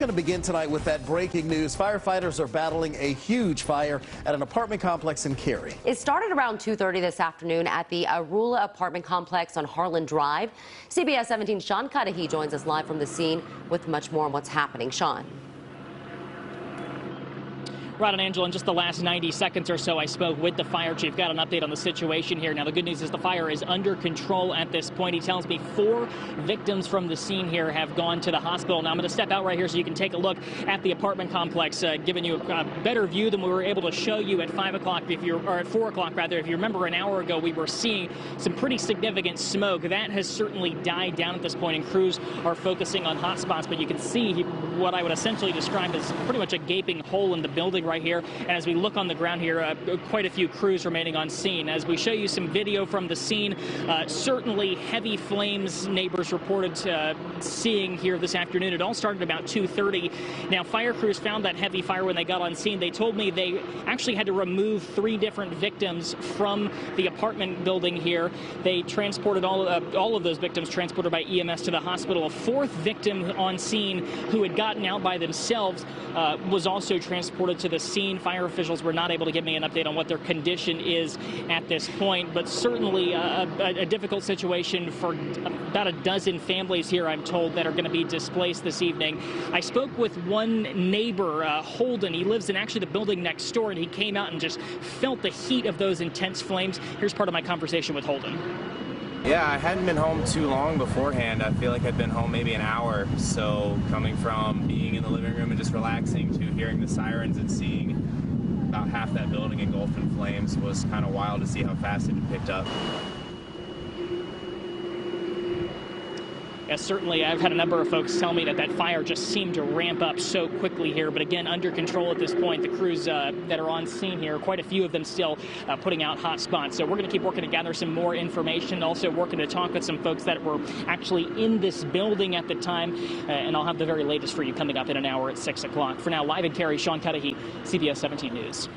Going to begin tonight with that breaking news. Firefighters are battling a huge fire at an apartment complex in Cary. It started around 2:30 this afternoon at the Arula apartment complex on Harlan Drive. CBS 17's Sean Cudahy joins us live from the scene with much more on what's happening. Sean. Rod and Angela, in just the last 90 seconds or so, I spoke with the fire chief. Got an update on the situation here. Now, the good news is the fire is under control at this point. He tells me 4 victims from the scene here have gone to the hospital. Now, I'm going to step out right here so you can take a look at the apartment complex, giving you a better view than we were able to show you at 5 o'clock, or at 4 o'clock, rather. If you remember, an hour ago, we were seeing some pretty significant smoke. That has certainly died down at this point, and crews are focusing on hot spots. But you can see what I would essentially describe as pretty much a gaping hole in the building right here. And as we look on the ground here, quite a few crews remaining on scene. As we show you some video from the scene, certainly heavy flames neighbors reported seeing here this afternoon. It all started about 2:30. Now, fire crews found that heavy fire when they got on scene. They told me they actually had to remove 3 different victims from the apartment building here. They transported all of those victims transported by EMS to the hospital. A 4th victim on scene who had gotten out by themselves was also transported to the scene. Fire officials were not able to give me an update on what their condition is at this point, but certainly a difficult situation for about a dozen families here, I'm told, that are going to be displaced this evening. I spoke with one neighbor, Holden. He lives in actually the building next door, and he came out and just felt the heat of those intense flames. Here's part of my conversation with Holden. Yeah, I hadn't been home too long beforehand. I feel like I'd been home maybe an hour. So coming from being in the living room and just relaxing to hearing the sirens and seeing about half that building engulfed in flames was kind of wild to see how fast it had picked up. Yes, certainly, I've had a number of folks tell me that fire just seemed to ramp up so quickly here. But again, under control at this point. The crews that are on scene here, quite a few of them still putting out hot spots. So we're going to keep working to gather some more information, also working to talk with some folks that were actually in this building at the time. And I'll have the very latest for you coming up in an hour at 6 o'clock. For now, live in Cary, Sean Cudahy, CBS 17 News.